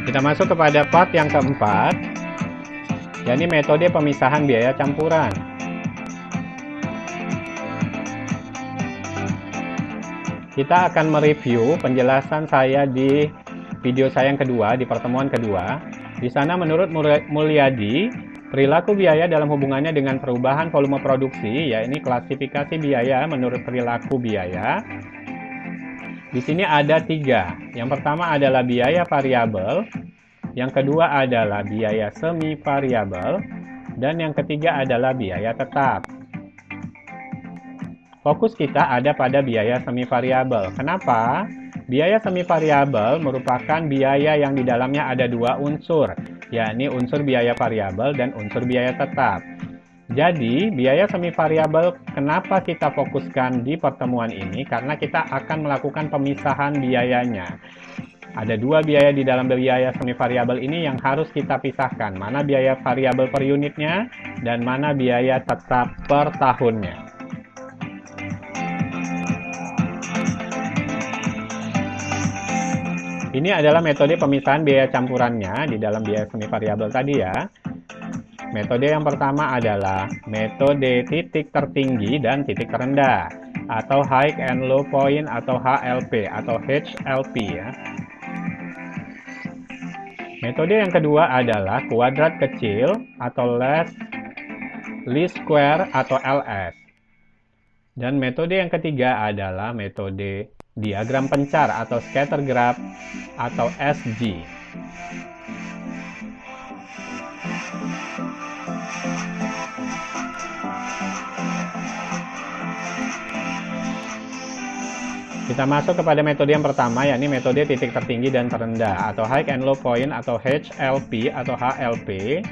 Kita masuk kepada part yang keempat, yakni metode pemisahan biaya campuran. Kita akan mereview penjelasan saya di video saya yang kedua, di pertemuan kedua. Di sana menurut Mulyadi, perilaku biaya dalam hubungannya dengan perubahan volume produksi, yakni klasifikasi biaya menurut perilaku biaya. Di sini ada 3. Yang pertama adalah biaya variabel, yang kedua adalah biaya semi variabel, dan yang ketiga adalah biaya tetap. Fokus kita ada pada biaya semi variabel. Kenapa? Biaya semi variabel merupakan biaya yang di dalamnya ada 2 unsur, yakni unsur biaya variabel dan unsur biaya tetap. Jadi, biaya semi variabel kenapa kita fokuskan di pertemuan ini? Karena kita akan melakukan pemisahan biayanya. Ada 2 biaya di dalam biaya semi variabel ini yang harus kita pisahkan. Mana biaya variabel per unitnya dan mana biaya tetap per tahunnya. Ini adalah metode pemisahan biaya campurannya di dalam biaya semi variabel tadi ya. Metode yang pertama adalah metode titik tertinggi dan titik terendah, atau high and low point atau HLP atau HLP ya. Metode yang kedua adalah kuadrat kecil atau least square atau LS. Dan metode yang ketiga adalah metode diagram pencar atau scatter graph atau SG. Kita masuk kepada metode yang pertama, yakni metode titik tertinggi dan terendah atau high and low point atau HLP atau HLP.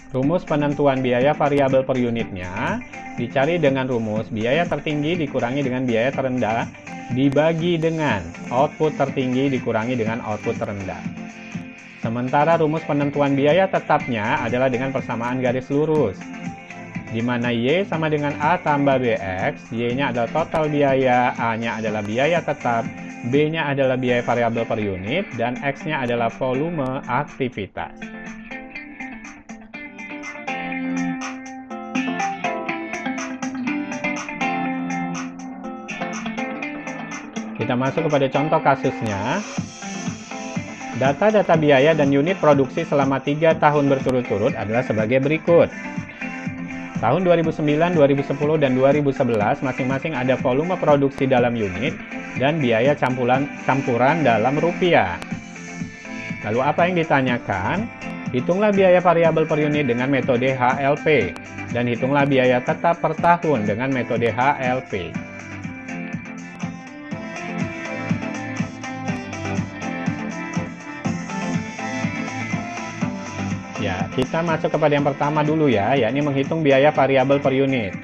Rumus penentuan biaya variabel per unitnya dicari dengan rumus biaya tertinggi dikurangi dengan biaya terendah dibagi dengan output tertinggi dikurangi dengan output terendah. Sementara rumus penentuan biaya tetapnya adalah dengan persamaan garis lurus, di mana Y sama dengan A tambah BX, Y-nya adalah total biaya, A-nya adalah biaya tetap, B-nya adalah biaya variabel per unit, dan X-nya adalah volume aktivitas. Kita masuk kepada contoh kasusnya. Data-data biaya dan unit produksi selama 3 tahun berturut-turut adalah sebagai berikut. Tahun 2009, 2010, dan 2011 masing-masing ada volume produksi dalam unit dan biaya campuran dalam rupiah. Lalu apa yang ditanyakan? Hitunglah biaya variabel per unit dengan metode HLP dan hitunglah biaya tetap per tahun dengan metode HLP. Ya, kita masuk kepada yang pertama dulu ya, yakni menghitung biaya variabel per unit.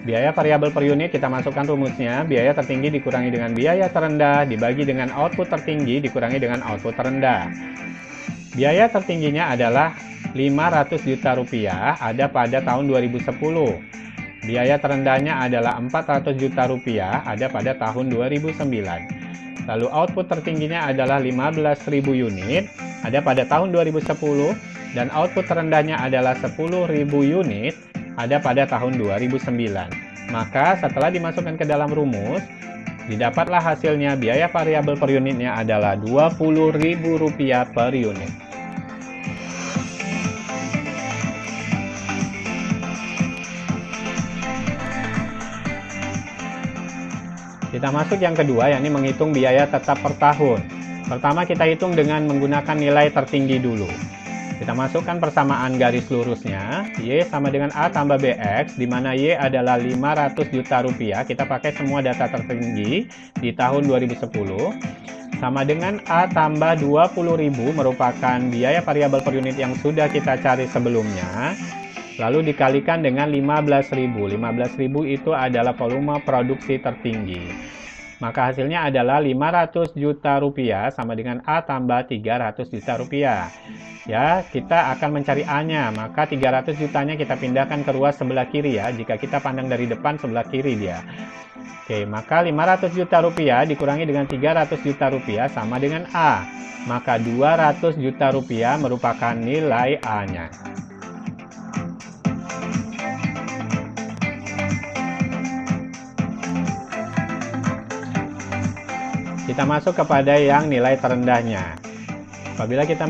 Biaya variabel per unit kita masukkan rumusnya, biaya tertinggi dikurangi dengan biaya terendah dibagi dengan output tertinggi dikurangi dengan output terendah. Biaya tertingginya adalah 500 juta rupiah ada pada tahun 2010. Biaya terendahnya adalah 400 juta rupiah ada pada tahun 2009. Lalu output tertingginya adalah 15.000 unit ada pada tahun 2010 dan output terendahnya adalah 10.000 unit ada pada tahun 2009. Maka setelah dimasukkan ke dalam rumus, didapatlah hasilnya biaya variabel per unitnya adalah Rp20.000 per unit. Kita masuk yang kedua, yakni menghitung biaya tetap per tahun. Pertama kita hitung dengan menggunakan nilai tertinggi dulu. Kita masukkan persamaan garis lurusnya, Y sama dengan A tambah BX, di mana Y adalah 500 juta rupiah. Kita pakai semua data tertinggi di tahun 2010. Sama dengan A tambah 20.000 merupakan biaya variabel per unit yang sudah kita cari sebelumnya. Lalu dikalikan dengan 15.000. 15.000 itu adalah volume produksi tertinggi. Maka hasilnya adalah 500 juta rupiah sama dengan A tambah 300 juta rupiah. Ya, kita akan mencari A-nya, maka 300 jutanya kita pindahkan ke ruas sebelah kiri ya. Jika kita pandang dari depan, sebelah kiri dia. Oke, maka 500 juta rupiah dikurangi dengan 300 juta rupiah sama dengan A. Maka 200 juta rupiah merupakan nilai A-nya. Kita masuk kepada yang nilai terendahnya. Apabila kita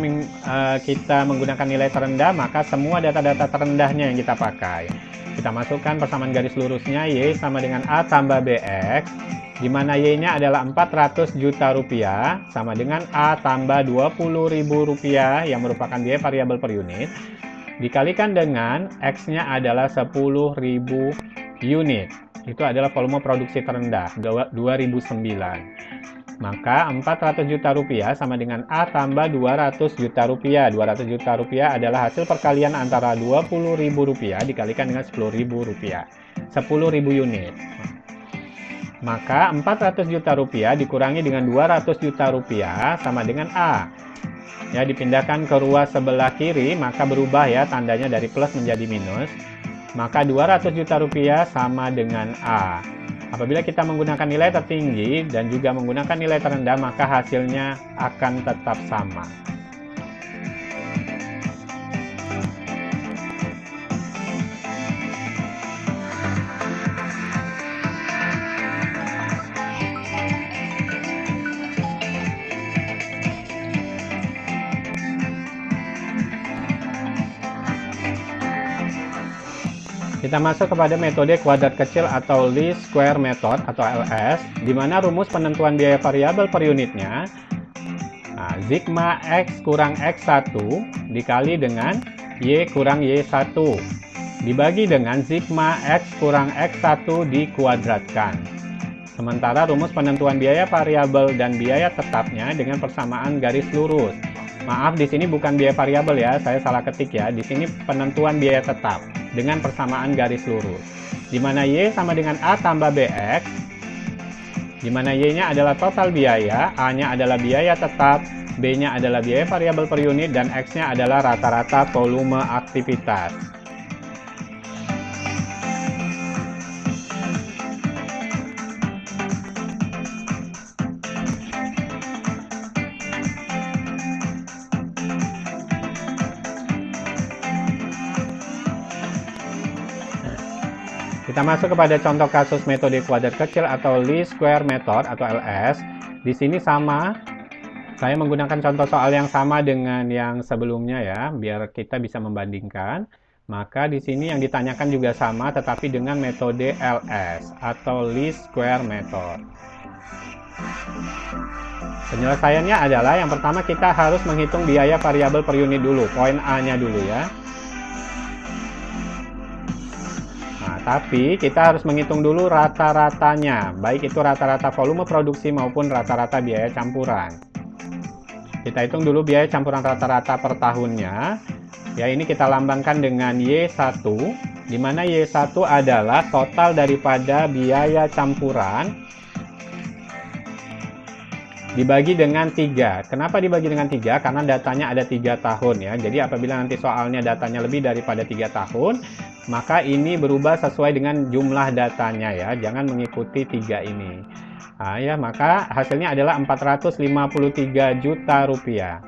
menggunakan nilai terendah, maka semua data-data terendahnya yang kita pakai. Kita masukkan persamaan garis lurusnya Y sama dengan A tambah BX, di mana Y-nya adalah 400 juta rupiah, sama dengan A tambah 20.000 rupiah yang merupakan biaya variabel per unit, dikalikan dengan X-nya adalah 10.000 unit. Itu adalah volume produksi terendah, 2009. Maka 400 juta rupiah sama dengan A tambah 200 juta rupiah. 200 juta rupiah adalah hasil perkalian antara 20.000 rupiah dikalikan dengan 10.000 rupiah. 10.000 unit. Maka 400 juta rupiah dikurangi dengan 200 juta rupiah sama dengan A. Ya, dipindahkan ke ruas sebelah kiri, maka berubah ya tandanya dari plus menjadi minus. Maka 200 juta rupiah sama dengan A. Apabila kita menggunakan nilai tertinggi dan juga menggunakan nilai terendah, maka hasilnya akan tetap sama. Kita masuk kepada metode kuadrat kecil atau least square method atau LS, di mana rumus penentuan biaya variabel per unitnya, sigma X kurang X1 dikali dengan Y kurang Y1, dibagi dengan sigma X kurang X1 dikuadratkan. Sementara rumus penentuan biaya variabel dan biaya tetapnya dengan persamaan garis lurus. Maaf, di sini bukan biaya variabel ya, saya salah ketik ya. Di sini penentuan biaya tetap dengan persamaan garis lurus. Di mana Y sama dengan A tambah BX, di mana Y-nya adalah total biaya, A-nya adalah biaya tetap, B-nya adalah biaya variabel per unit, dan X-nya adalah rata-rata volume aktivitas. Kita masuk kepada contoh kasus metode kuadrat kecil atau least square method atau LS. Di sini sama, saya menggunakan contoh soal yang sama dengan yang sebelumnya ya, biar kita bisa membandingkan. Maka di sini yang ditanyakan juga sama, tetapi dengan metode LS atau least square method. Penyelesaiannya adalah yang pertama kita harus menghitung biaya variabel per unit dulu, poin A-nya dulu ya. Tapi kita harus menghitung dulu rata-ratanya, baik itu rata-rata volume produksi maupun rata-rata biaya campuran. Kita hitung dulu biaya campuran rata-rata per tahunnya. Ya, ini kita lambangkan dengan Y1, di mana Y1 adalah total daripada biaya campuran dibagi dengan 3. Kenapa dibagi dengan 3? Karena datanya ada 3 tahun ya. Jadi apabila nanti soalnya datanya lebih daripada 3 tahun, maka ini berubah sesuai dengan jumlah datanya ya. Jangan mengikuti 3 ini. Nah, ya, maka hasilnya adalah 453 juta rupiah.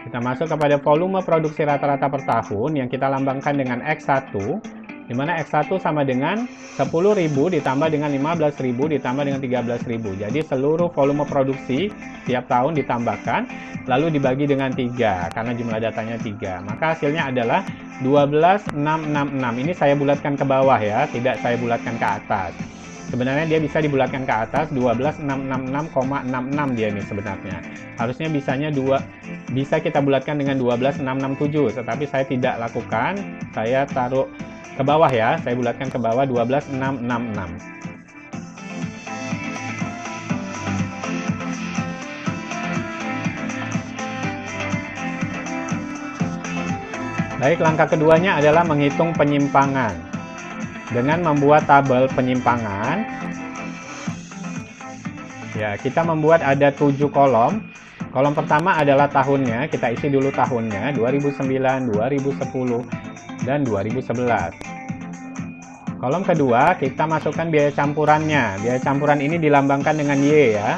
Kita masuk kepada volume produksi rata-rata per tahun yang kita lambangkan dengan X1, di mana X1 sama dengan 10.000 ditambah dengan 15.000 ditambah dengan 13.000. Jadi seluruh volume produksi tiap tahun ditambahkan, lalu dibagi dengan 3, karena jumlah datanya 3. Maka hasilnya adalah 12.666. Ini saya bulatkan ke bawah ya, tidak saya bulatkan ke atas. Sebenarnya dia bisa dibulatkan ke atas, 12.666,66 dia ini sebenarnya. Harusnya bisa kita bulatkan dengan 12.667, tetapi saya tidak lakukan. Saya taruh ke bawah ya, saya bulatkan ke bawah 12.666. Baik, langkah keduanya adalah menghitung penyimpangan. Dengan membuat tabel penyimpangan, ya, kita membuat ada 7 kolom. Kolom pertama adalah tahunnya, kita isi dulu tahunnya, 2009, 2010, dan 2011. Kolom kedua, kita masukkan biaya campurannya. Biaya campuran ini dilambangkan dengan Y ya.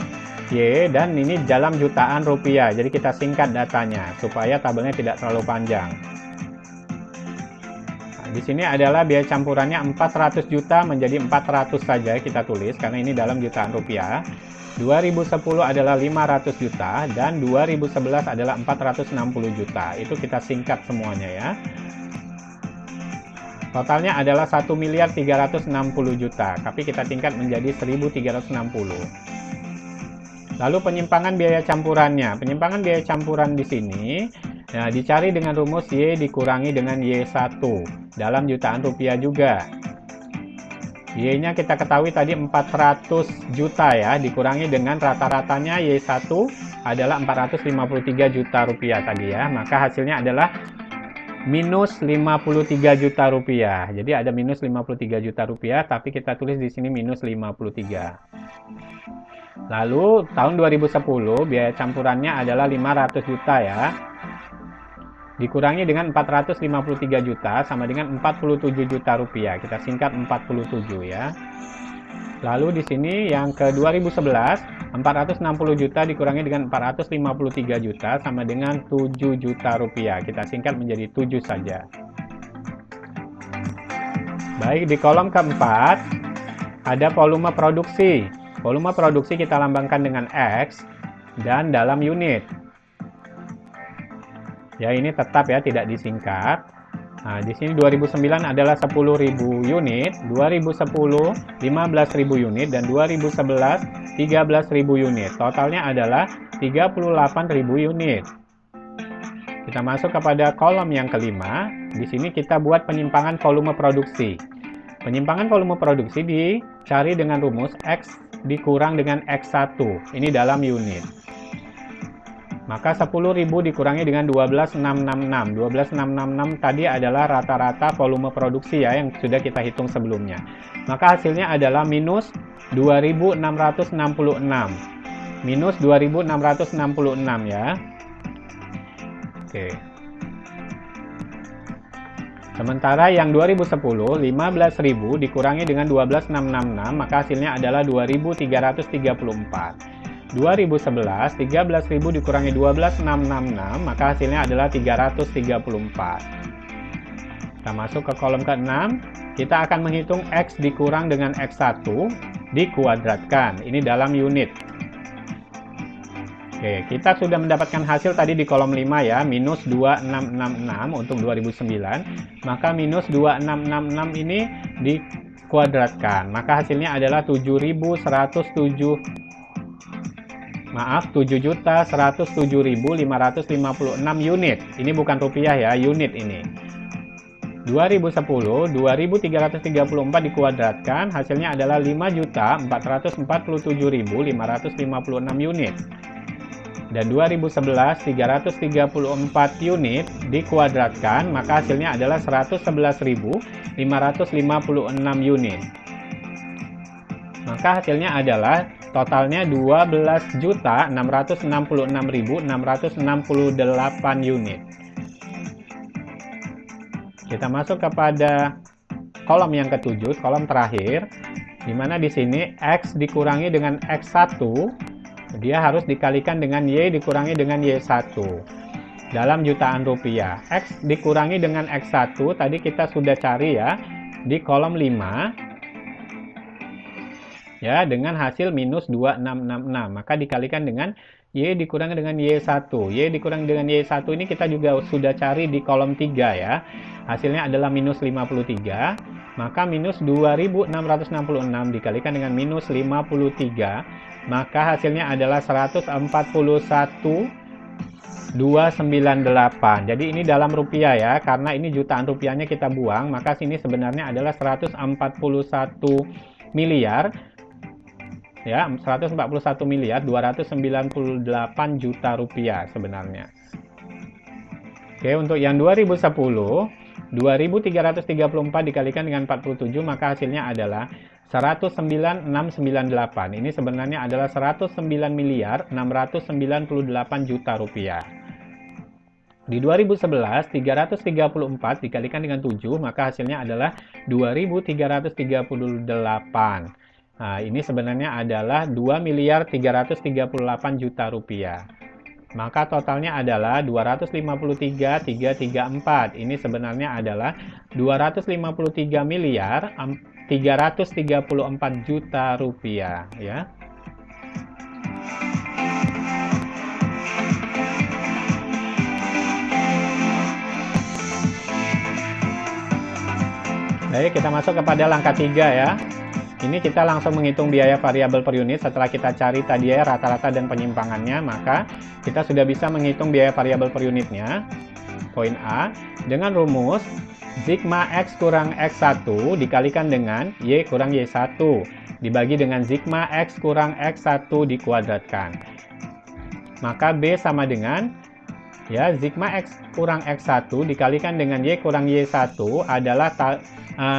Y, dan ini dalam jutaan rupiah. Jadi kita singkat datanya supaya tabelnya tidak terlalu panjang. Nah, di sini adalah biaya campurannya 400 juta menjadi 400 saja kita tulis karena ini dalam jutaan rupiah. 2010 adalah 500 juta dan 2011 adalah 460 juta. Itu kita singkat semuanya ya. Totalnya adalah 1.360 juta, tapi kita tingkat menjadi 1.360. Lalu penyimpangan biaya campurannya. Penyimpangan biaya campuran di sini ya, dicari dengan rumus Y dikurangi dengan Y1 dalam jutaan rupiah juga. Y-nya kita ketahui tadi 400 juta ya, dikurangi dengan rata-ratanya Y1 adalah 453 juta rupiah tadi ya. Maka hasilnya adalah minus 53 juta rupiah. Jadi ada minus 53 juta rupiah, tapi kita tulis di sini minus 53. Lalu tahun 2010 biaya campurannya adalah 500 juta ya. Dikurangi dengan 453 juta sama dengan 47 juta rupiah. Kita singkat 47 ya. Lalu di sini yang ke 2011, 460 juta dikurangi dengan 453 juta sama dengan 7 juta rupiah. Kita singkat menjadi 7 saja. Baik, di kolom keempat ada volume produksi. Volume produksi kita lambangkan dengan X dan dalam unit. Ya, ini tetap ya, tidak disingkat. Nah, di sini 2009 adalah 10.000 unit, 2010 15.000 unit, dan 2011 13.000 unit. Totalnya adalah 38.000 unit. Kita masuk kepada kolom yang kelima. Di sini kita buat penyimpangan volume produksi. Penyimpangan volume produksi dicari dengan rumus X dikurang dengan X1. Ini dalam unit. Maka 10.000 dikurangi dengan 12.666. 12.666 tadi adalah rata-rata volume produksi ya, yang sudah kita hitung sebelumnya. Maka hasilnya adalah minus 2.666. Minus 2.666 ya. Oke. Sementara yang 2010, 15.000 dikurangi dengan 12.666, maka hasilnya adalah 2.334. 2011, 13.000 dikurangi 12.666, maka hasilnya adalah 334. Kita masuk ke kolom ke-6, kita akan menghitung X dikurang dengan X1 dikuadratkan. Ini dalam unit. Oke, kita sudah mendapatkan hasil tadi di kolom 5 ya, minus 2666 untuk 2009. Maka minus 2666 ini dikuadratkan. Maka hasilnya adalah 7.107.556 unit. Ini bukan rupiah ya, unit ini. 2010, 2.334 dikuadratkan, hasilnya adalah 5.447.556 unit. Dan 2011, 334 unit dikuadratkan, maka hasilnya adalah 111.556 unit. Maka hasilnya adalah totalnya 12.666.668 unit. Kita masuk kepada kolom yang ketujuh, kolom terakhir, di mana di sini X dikurangi dengan X1, dia harus dikalikan dengan Y dikurangi dengan Y1 dalam jutaan rupiah. X dikurangi dengan X1 tadi kita sudah cari ya di kolom 5 ya, dengan hasil minus 2666. Maka dikalikan dengan Y dikurangi dengan Y1. Y dikurangi dengan Y1 ini kita juga sudah cari di kolom 3 ya. Hasilnya adalah minus 53. Maka minus 2.666 dikalikan dengan minus 53. Maka hasilnya adalah 141.298. Jadi ini dalam rupiah ya, karena ini jutaan rupiahnya kita buang, maka sini sebenarnya adalah 141 miliar ya, 141.298 juta rupiah sebenarnya. Oke, untuk yang 2010, 2.334 dikalikan dengan 47, maka hasilnya adalah 109.698. Ini sebenarnya adalah 109.698 juta rupiah. Di 2011, 334 dikalikan dengan 7, maka hasilnya adalah 2.338. Nah, ini sebenarnya adalah 2.338.000.000 rupiah. Maka totalnya adalah 253.334. Ini sebenarnya adalah 253.334.000.000 rupiah, ya. Baik, kita masuk kepada langkah 3 ya. Ini kita langsung menghitung biaya variabel per unit. Setelah kita cari tadi ya rata-rata dan penyimpangannya, maka kita sudah bisa menghitung biaya variabel per unitnya. Poin A, dengan rumus sigma X kurang X1 dikalikan dengan Y kurang Y1 dibagi dengan sigma X kurang X1 dikuadratkan. Maka B sama dengan ya sigma X kurang X1 dikalikan dengan Y kurang Y1 adalah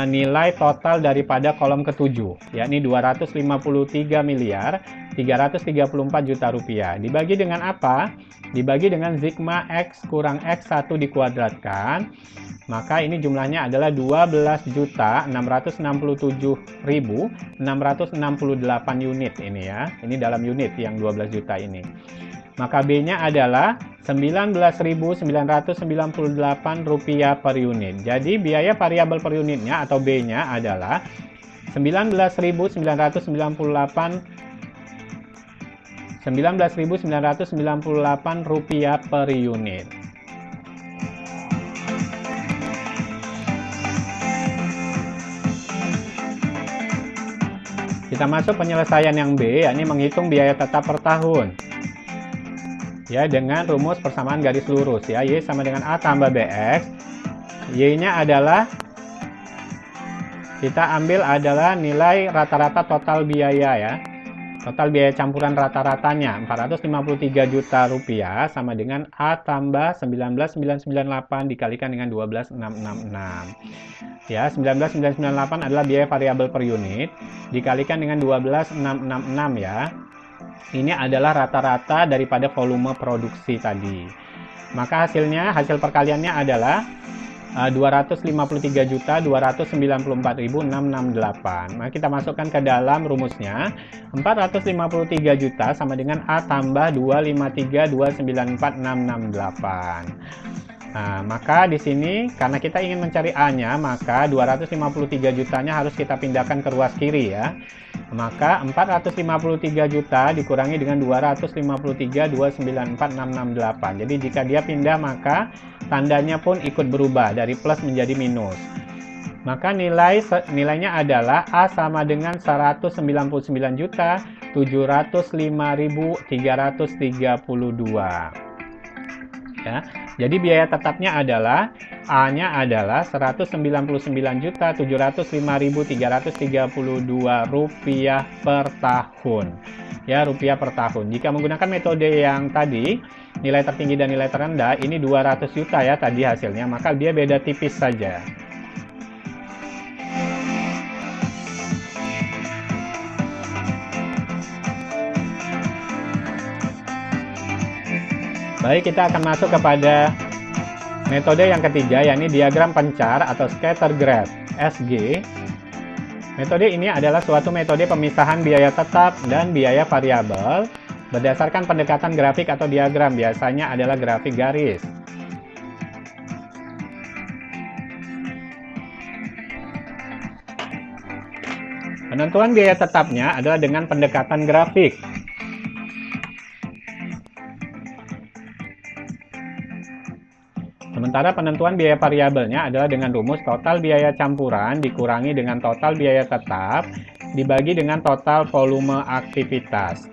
nilai total daripada kolom ke-7, yakni 253.334.000.000 rupiah. Dibagi dengan apa? Dibagi dengan sigma X kurang X1 dikuadratkan, maka ini jumlahnya adalah 12.667.668 unit ini ya. Ini dalam unit yang 12 juta ini. Maka B-nya adalah Rp19.998 per unit. Jadi biaya variabel per unitnya atau B-nya adalah Rp19.998 per unit. Kita masuk penyelesaian yang B, yakni menghitung biaya tetap per tahun. Ya, dengan rumus persamaan garis lurus ya, Y sama dengan A tambah BX. Y-nya adalah kita ambil adalah nilai rata-rata total biaya ya. Total biaya campuran rata-ratanya 453 juta rupiah sama dengan A tambah 19.998 dikalikan dengan 12.666. Ya, 19.998 adalah biaya variabel per unit dikalikan dengan 12.666 ya. Ini adalah rata-rata daripada volume produksi tadi. Maka hasilnya, hasil perkaliannya adalah 253.294.668. Maka kita masukkan ke dalam rumusnya. 453 juta sama dengan A tambah 253.294.668. Nah, maka di sini karena kita ingin mencari A-nya, maka 253 jutanya harus kita pindahkan ke ruas kiri ya. Maka 453 juta dikurangi dengan 253.294.668. Jadi jika dia pindah maka tandanya pun ikut berubah dari plus menjadi minus. Maka nilainya adalah A sama dengan 199.705.332. Ya. Jadi biaya tetapnya adalah A-nya adalah Rp199.705.332 per tahun. Ya, rupiah per tahun. Jika menggunakan metode yang tadi, nilai tertinggi dan nilai terendah, ini 200 juta ya tadi hasilnya, maka dia beda tipis saja. Baik, kita akan masuk kepada metode yang ketiga, yakni diagram pencar atau scatter graph (SG). Metode ini adalah suatu metode pemisahan biaya tetap dan biaya variabel berdasarkan pendekatan grafik atau diagram, biasanya adalah grafik garis. Penentuan biaya tetapnya adalah dengan pendekatan grafik. Sementara penentuan biaya variabelnya adalah dengan rumus total biaya campuran dikurangi dengan total biaya tetap dibagi dengan total volume aktivitas.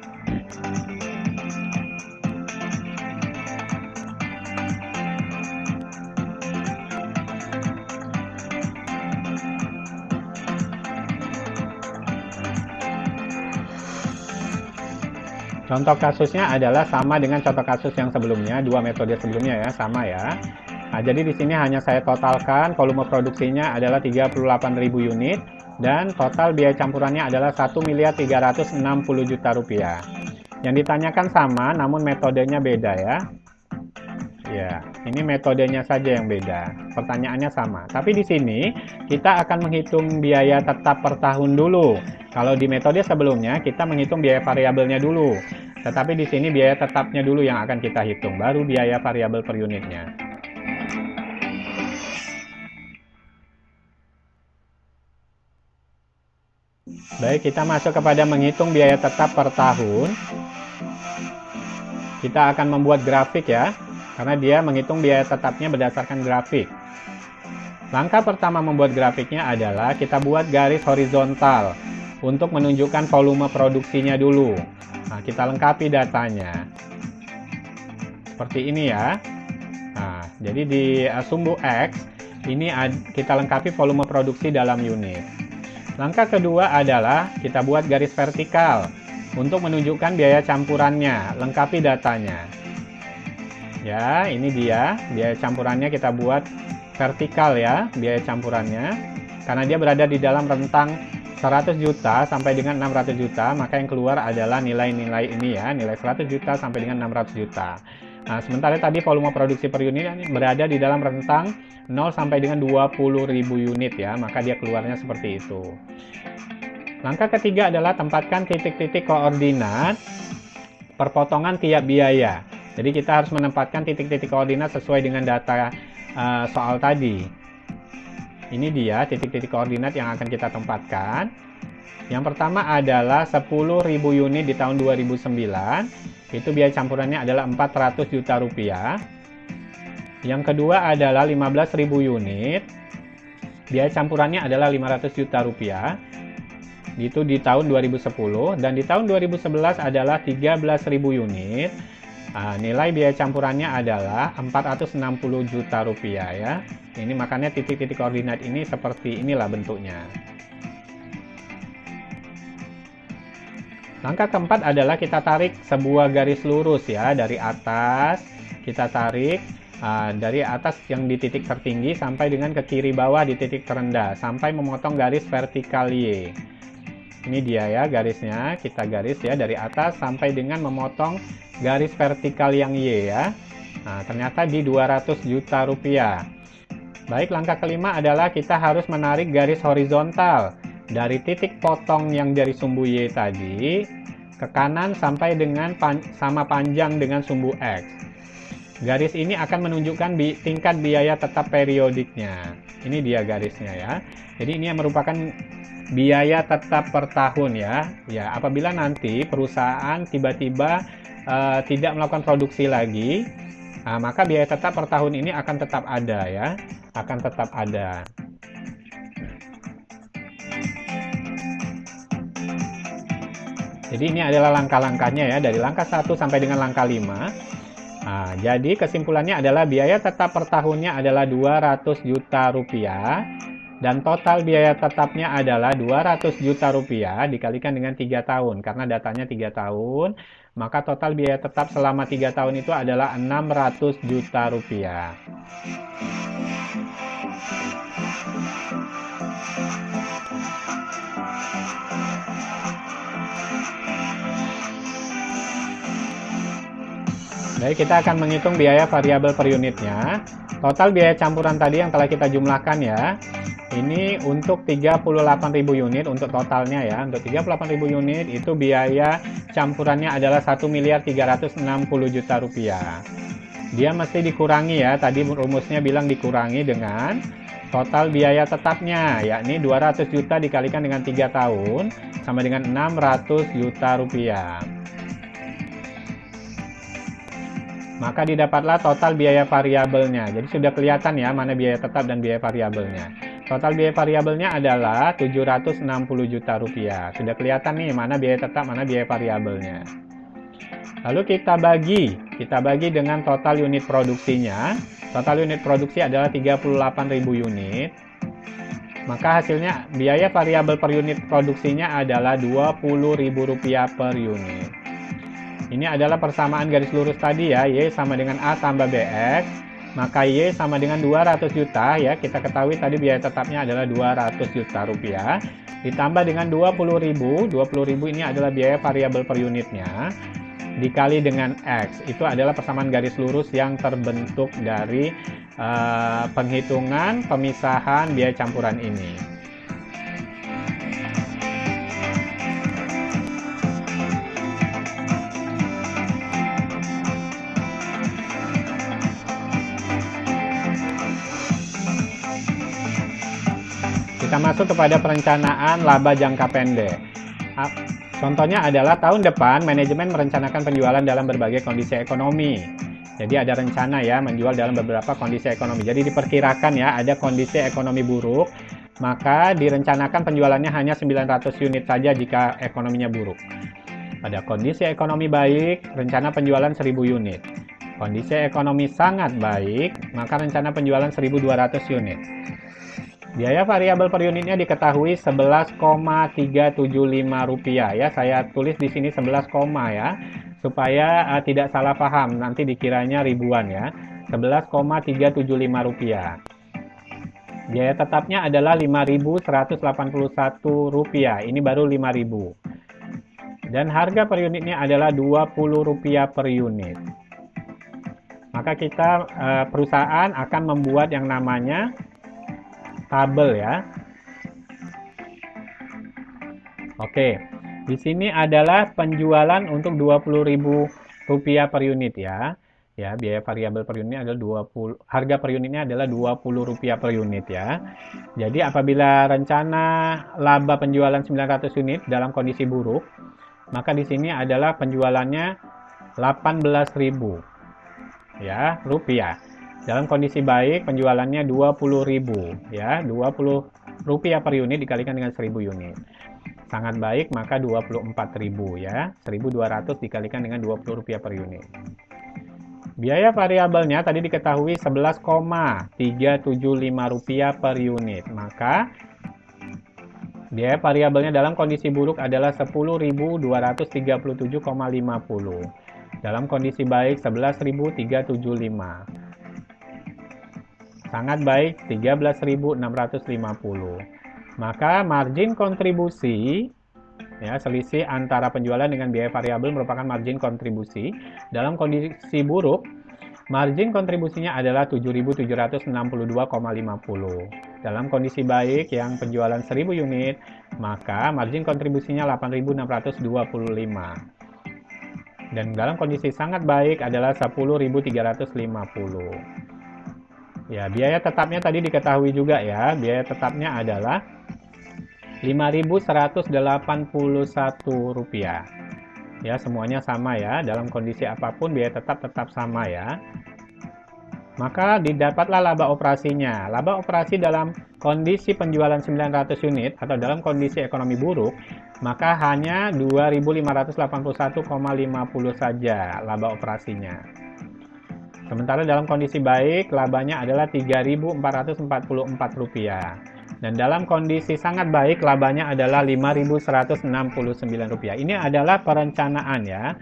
Contoh kasusnya adalah sama dengan contoh kasus yang sebelumnya, dua metode sebelumnya ya, sama ya. Nah, jadi di sini hanya saya totalkan volume produksinya adalah 38.000 unit dan total biaya campurannya adalah 1.360.000.000 rupiah. Yang ditanyakan sama namun metodenya beda ya. Ya, ini metodenya saja yang beda. Pertanyaannya sama. Tapi di sini kita akan menghitung biaya tetap per tahun dulu. Kalau di metode sebelumnya kita menghitung biaya variabelnya dulu. Tetapi di sini biaya tetapnya dulu yang akan kita hitung, baru biaya variabel per unitnya. Baik, kita masuk kepada menghitung biaya tetap per tahun. Kita akan membuat grafik ya, karena dia menghitung biaya tetapnya berdasarkan grafik. Langkah pertama membuat grafiknya adalah kita buat garis horizontal untuk menunjukkan volume produksinya dulu. Nah, kita lengkapi datanya. Seperti ini ya. Nah, jadi di sumbu X, ini kita lengkapi volume produksi dalam unit. Langkah kedua adalah kita buat garis vertikal untuk menunjukkan biaya campurannya, lengkapi datanya. Ya, ini dia biaya campurannya, kita buat vertikal ya, biaya campurannya. Karena dia berada di dalam rentang 100 juta sampai dengan 600 juta, maka yang keluar adalah nilai-nilai ini ya, nilai 100 juta sampai dengan 600 juta. Nah, sementara tadi volume produksi per unit berada di dalam rentang 0 sampai dengan 20.000 unit ya, maka dia keluarnya seperti itu. Langkah ketiga adalah tempatkan titik-titik koordinat perpotongan tiap biaya. Jadi kita harus menempatkan titik-titik koordinat sesuai dengan data soal tadi. Ini dia titik-titik koordinat yang akan kita tempatkan. Yang pertama adalah 10.000 unit di tahun 2009. Itu biaya campurannya adalah 400 juta rupiah. Yang kedua adalah 15.000 unit. Biaya campurannya adalah 500 juta rupiah. Itu di tahun 2010. Dan di tahun 2011 adalah 13.000 unit. Nilai biaya campurannya adalah 460 juta rupiah ya. Ini makanya titik-titik koordinat ini seperti inilah bentuknya. Langkah keempat adalah kita tarik sebuah garis lurus ya, dari atas kita tarik dari atas yang di titik tertinggi sampai dengan ke kiri bawah di titik terendah sampai memotong garis vertikal Y. Ini dia ya garisnya, kita garis ya dari atas sampai dengan memotong garis vertikal yang Y ya. Nah, ternyata di 200 juta rupiah. Baik, langkah kelima adalah kita harus menarik garis horizontal dari titik potong yang dari sumbu Y tadi ke kanan sampai dengan sama panjang dengan sumbu X. Garis ini akan menunjukkan tingkat biaya tetap periodiknya. Ini dia garisnya ya. Jadi ini yang merupakan biaya tetap per tahun ya. Ya, apabila nanti perusahaan tiba-tiba tidak melakukan produksi lagi, maka biaya tetap per tahun ini akan tetap ada ya. Akan tetap ada. Jadi ini adalah langkah-langkahnya ya, dari langkah 1 sampai dengan langkah 5. Nah, jadi kesimpulannya adalah biaya tetap per tahunnya adalah 200 juta rupiah. Dan total biaya tetapnya adalah 200 juta rupiah dikalikan dengan 3 tahun. Karena datanya 3 tahun, maka total biaya tetap selama 3 tahun itu adalah 600 juta rupiah. Baik, kita akan menghitung biaya variabel per unitnya. Total biaya campuran tadi yang telah kita jumlahkan ya. Ini untuk 38.000 unit untuk totalnya ya. Untuk 38.000 unit itu biaya campurannya adalah 1.360 juta rupiah. Dia mesti dikurangi ya. Tadi rumusnya bilang dikurangi dengan total biaya tetapnya, yakni 200 juta dikalikan dengan 3 tahun sama dengan 600 juta rupiah. Maka didapatlah total biaya variabelnya. Jadi sudah kelihatan ya mana biaya tetap dan biaya variabelnya. Total biaya variabelnya adalah 760 juta rupiah. Sudah kelihatan nih mana biaya tetap, mana biaya variabelnya. Lalu kita bagi dengan total unit produksinya. Total unit produksi adalah 38.000 unit. Maka hasilnya biaya variabel per unit produksinya adalah Rp20.000 per unit. Ini adalah persamaan garis lurus tadi ya, Y sama dengan A tambah BX, maka Y sama dengan 200 juta ya, kita ketahui tadi biaya tetapnya adalah 200 juta rupiah, ditambah dengan 20.000 ini adalah biaya variabel per unitnya, dikali dengan X. Itu adalah persamaan garis lurus yang terbentuk dari penghitungan pemisahan biaya campuran ini. Kita masuk kepada perencanaan laba jangka pendek. Contohnya adalah tahun depan manajemen merencanakan penjualan dalam berbagai kondisi ekonomi. Jadi ada rencana ya menjual dalam beberapa kondisi ekonomi. Jadi diperkirakan ya ada kondisi ekonomi buruk, maka direncanakan penjualannya hanya 900 unit saja jika ekonominya buruk. Pada kondisi ekonomi baik, rencana penjualan 1000 unit. Kondisi ekonomi sangat baik, maka rencana penjualan 1200 unit. Biaya variabel per unitnya diketahui 11,375 rupiah ya. Saya tulis di sini 11, ya supaya tidak salah paham. Nanti dikiranya ribuan ya. 11,375 rupiah. Biaya tetapnya adalah 5.181 rupiah. Ini baru 5.000. Dan harga per unitnya adalah 20 rupiah per unit. Maka kita perusahaan akan membuat yang namanya tabel ya. Oke, di sini adalah penjualan untuk 20.000 rupiah per unit ya. Ya, biaya variabel per unit adalah 20, harga per unitnya adalah 20 rupiah per unit ya. Jadi apabila rencana laba penjualan 900 unit dalam kondisi buruk, maka di sini adalah penjualannya 18.000 ya, rupiah. Dalam kondisi baik penjualannya 20.000 ya, 20 rupiah per unit dikalikan dengan 1000 unit. Sangat baik maka 24.000 ya, 1200 dikalikan dengan 20 rupiah per unit. Biaya variabelnya tadi diketahui 11,375 rupiah per unit. Maka biaya variabelnya dalam kondisi buruk adalah 10.237,50. Dalam kondisi baik 11.375. Sangat baik 13.650. Maka margin kontribusi ya, selisih antara penjualan dengan biaya variabel merupakan margin kontribusi. Dalam kondisi buruk, margin kontribusinya adalah 7.762,50. Dalam kondisi baik yang penjualan 1000 unit, maka margin kontribusinya 8.625. Dan dalam kondisi sangat baik adalah 10.350. Ya, biaya tetapnya tadi diketahui juga ya. Biaya tetapnya adalah 5.181 rupiah. Ya, semuanya sama ya. Dalam kondisi apapun biaya tetap sama ya. Maka didapatlah laba operasinya. Laba operasi dalam kondisi penjualan 900 unit atau dalam kondisi ekonomi buruk, maka hanya 2.581,50 saja laba operasinya. Sementara dalam kondisi baik, labanya adalah 3.444 rupiah. Dan dalam kondisi sangat baik, labanya adalah 5.169 rupiah. Ini adalah perencanaan ya,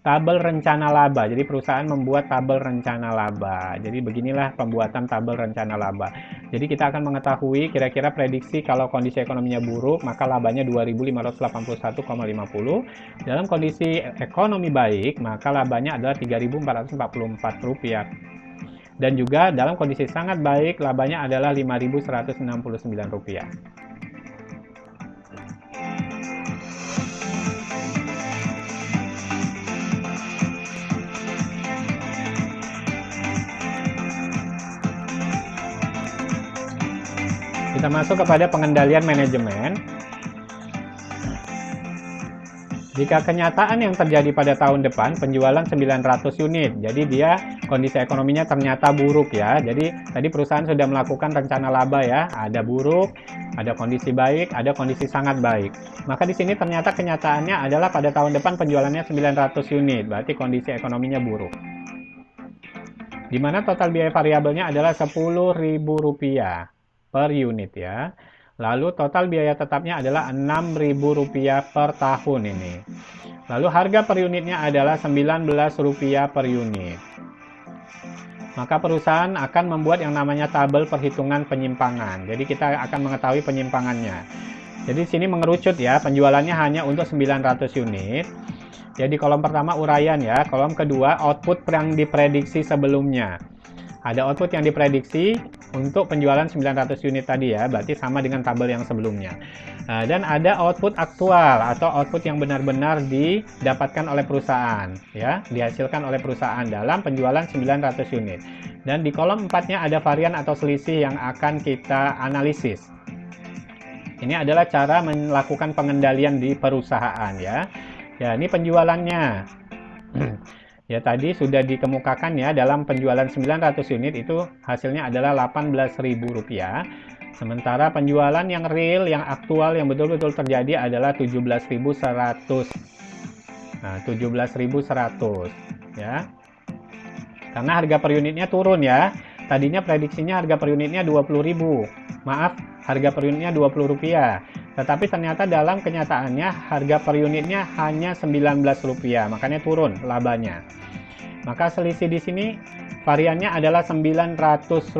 tabel rencana laba. Jadi perusahaan membuat tabel rencana laba. Jadi beginilah pembuatan tabel rencana laba. Jadi kita akan mengetahui kira-kira prediksi kalau kondisi ekonominya buruk, maka labanya 2.581,50. Dalam kondisi ekonomi baik, maka labanya adalah 3.444 rupiah. Dan juga dalam kondisi sangat baik, labanya adalah 5.169 rupiah. Kita masuk kepada pengendalian manajemen. Jika kenyataan yang terjadi pada tahun depan penjualan 900 unit, jadi dia kondisi ekonominya ternyata buruk ya. Jadi tadi perusahaan sudah melakukan rencana laba ya, ada buruk, ada kondisi baik, ada kondisi sangat baik. Maka di sini ternyata kenyataannya adalah pada tahun depan penjualannya 900 unit, berarti kondisi ekonominya buruk. Di mana total biaya variabelnya adalah Rp10.000 per unit ya. Lalu total biaya tetapnya adalah Rp6.000 per tahun ini. Lalu harga per unitnya adalah Rp19 per unit. Maka perusahaan akan membuat yang namanya tabel perhitungan penyimpangan. Jadi kita akan mengetahui penyimpangannya. Jadi di sini mengerucut ya, penjualannya hanya untuk 900 unit. Ya, di kolom pertama uraian ya, kolom kedua output yang diprediksi sebelumnya. Ada output yang diprediksi untuk penjualan 900 unit tadi ya, berarti sama dengan tabel yang sebelumnya. Dan ada output aktual atau output yang benar-benar didapatkan oleh perusahaan ya, dihasilkan oleh perusahaan dalam penjualan 900 unit. Dan di kolom 4-nya ada varian atau selisih yang akan kita analisis. Ini adalah cara melakukan pengendalian di perusahaan ya. Ya, ini penjualannya. Ya, tadi sudah dikemukakan ya, dalam penjualan 900 unit itu hasilnya adalah Rp18.000. Sementara penjualan yang real, yang aktual, yang betul-betul terjadi adalah 17.100. Nah, 17.100 ya. Karena harga per unitnya turun ya. Tadinya prediksinya harga per unitnya 20.000. Maaf, harga per unitnya Rp20. Tetapi ternyata dalam kenyataannya harga per unitnya hanya Rp19, makanya turun labanya. Maka selisih di sini variannya adalah Rp900.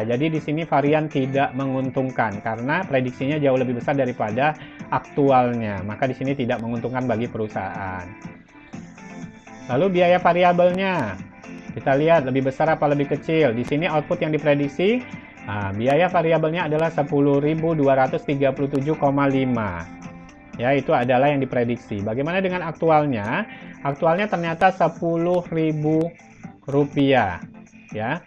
Jadi di sini varian tidak menguntungkan karena prediksinya jauh lebih besar daripada aktualnya. Maka di sini tidak menguntungkan bagi perusahaan. Lalu biaya variabelnya. Kita lihat lebih besar apa lebih kecil. Di sini output yang diprediksi, biaya variabelnya adalah 10.237,5. Ya, itu adalah yang diprediksi. Bagaimana dengan aktualnya? Aktualnya ternyata Rp10.000. Ya.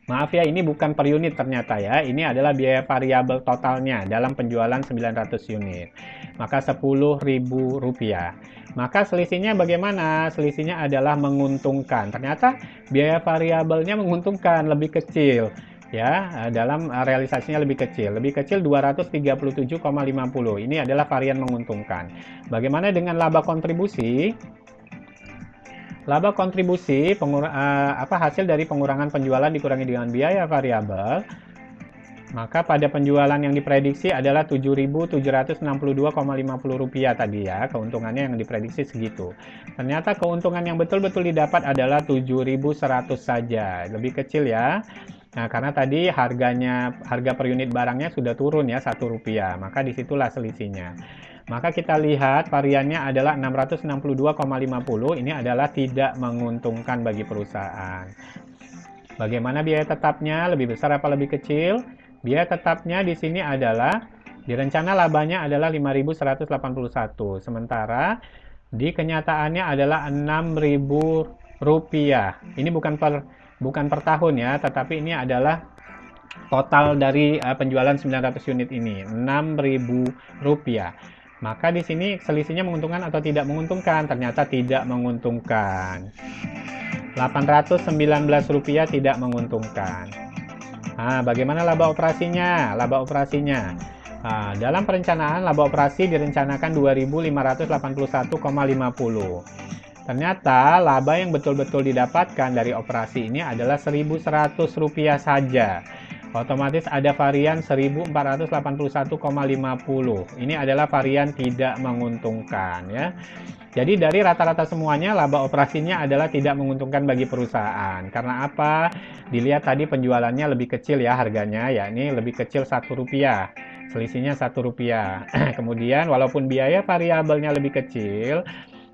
Maaf ya, ini bukan per unit ternyata ya. Ini adalah biaya variabel totalnya dalam penjualan 900 unit. Maka Rp10.000. Maka selisihnya bagaimana? Selisihnya adalah menguntungkan. Ternyata biaya variabelnya menguntungkan, lebih kecil. Ya, dalam realisasinya lebih kecil 237,50. Ini adalah varian menguntungkan. Bagaimana dengan laba kontribusi? Laba kontribusi hasil dari pengurangan penjualan dikurangi dengan biaya variabel. Maka pada penjualan yang diprediksi adalah Rp7.762,50 tadi ya, keuntungannya yang diprediksi segitu. Ternyata keuntungan yang betul-betul didapat adalah 7.100 saja, lebih kecil ya. Nah, karena tadi harga per unit barangnya sudah turun ya Rp1, maka disitulah selisihnya. Maka kita lihat variannya adalah 662,50, ini adalah tidak menguntungkan bagi perusahaan. Bagaimana biaya tetapnya? Lebih besar apa lebih kecil? Biaya tetapnya di sini adalah, di rencana labanya adalah Rp5.181, sementara di kenyataannya adalah Rp6.000. Ini bukan per tahun ya, tetapi ini adalah total dari penjualan 900 unit ini, Rp6.000. Maka di sini selisihnya menguntungkan atau tidak menguntungkan? Ternyata tidak menguntungkan. Rp819 tidak menguntungkan. Nah, bagaimana laba operasinya? Dalam perencanaan laba operasi direncanakan Rp2.581,50. Ternyata laba yang betul-betul didapatkan dari operasi ini adalah Rp1.100 saja. Otomatis ada varian 1.481,50. Ini adalah varian tidak menguntungkan ya. Jadi dari rata-rata semuanya laba operasinya adalah tidak menguntungkan bagi perusahaan. Karena apa? Dilihat tadi penjualannya lebih kecil ya harganya, yakni lebih kecil Rp1. Selisihnya Rp1. Kemudian walaupun biaya variabelnya lebih kecil,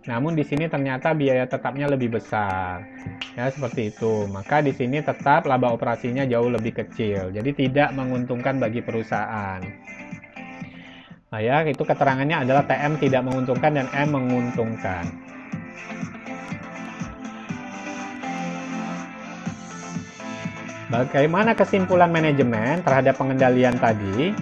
namun di sini ternyata biaya tetapnya lebih besar. Ya, seperti itu. Maka di sini tetap laba operasinya jauh lebih kecil. Jadi tidak menguntungkan bagi perusahaan. Nah ya, itu keterangannya adalah TM tidak menguntungkan dan M menguntungkan. Bagaimana kesimpulan manajemen terhadap pengendalian tadi?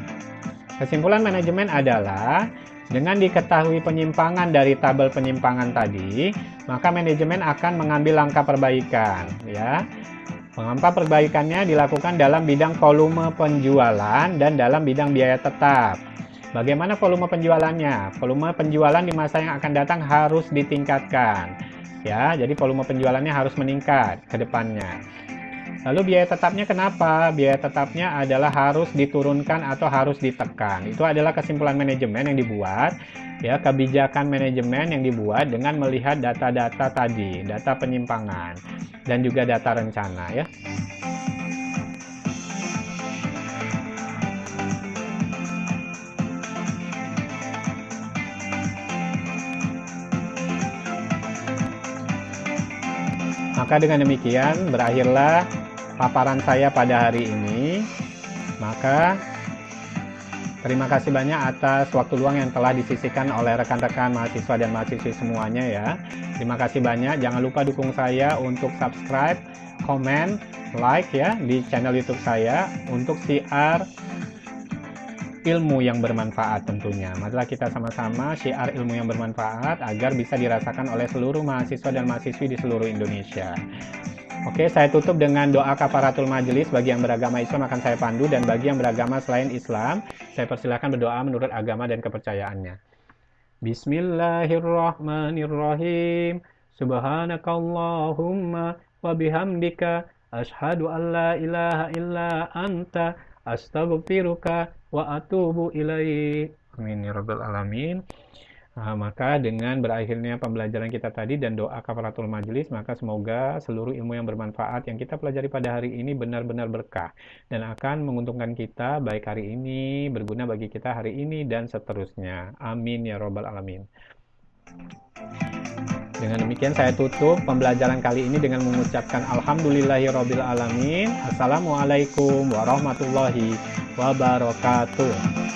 Kesimpulan manajemen adalah dengan diketahui penyimpangan dari tabel penyimpangan tadi, maka manajemen akan mengambil langkah perbaikan ya. Langkah perbaikannya dilakukan dalam bidang volume penjualan dan dalam bidang biaya tetap. Bagaimana volume penjualannya? Volume penjualan di masa yang akan datang harus ditingkatkan. Ya, jadi volume penjualannya harus meningkat ke depannya. Lalu biaya tetapnya kenapa? Biaya tetapnya adalah harus diturunkan atau harus ditekan. Itu adalah kesimpulan manajemen yang dibuat, ya, kebijakan manajemen yang dibuat dengan melihat data-data tadi, data penyimpangan dan juga data rencana ya. Maka dengan demikian berakhirlah paparan saya pada hari ini. Maka terima kasih banyak atas waktu luang yang telah disisihkan oleh rekan-rekan mahasiswa dan mahasiswi semuanya ya. Terima kasih banyak. Jangan lupa dukung saya untuk subscribe, komen, like ya di channel YouTube saya untuk siar ilmu yang bermanfaat tentunya. Marilah kita sama-sama syiar ilmu yang bermanfaat agar bisa dirasakan oleh seluruh mahasiswa dan mahasiswi di seluruh Indonesia. Oke, saya tutup dengan doa kafaratul majelis. Bagi yang beragama Islam akan saya pandu, dan bagi yang beragama selain Islam, saya persilahkan berdoa menurut agama dan kepercayaannya. Bismillahirrahmanirrahim. Subhanakallahumma wa bihamdika asyhadu an la ilaha illa anta astaghfiruka wa atubu ilaik. Amin ya rabbal alamin. Maka dengan berakhirnya pembelajaran kita tadi dan doa kafaratul majelis, maka semoga seluruh ilmu yang bermanfaat yang kita pelajari pada hari ini benar-benar berkah dan akan menguntungkan kita baik hari ini, berguna bagi kita hari ini dan seterusnya. Amin ya rabbal alamin. Dengan demikian saya tutup pembelajaran kali ini dengan mengucapkan alhamdulillahirabbil alamin. Assalamualaikum warahmatullahi wabarakatuh.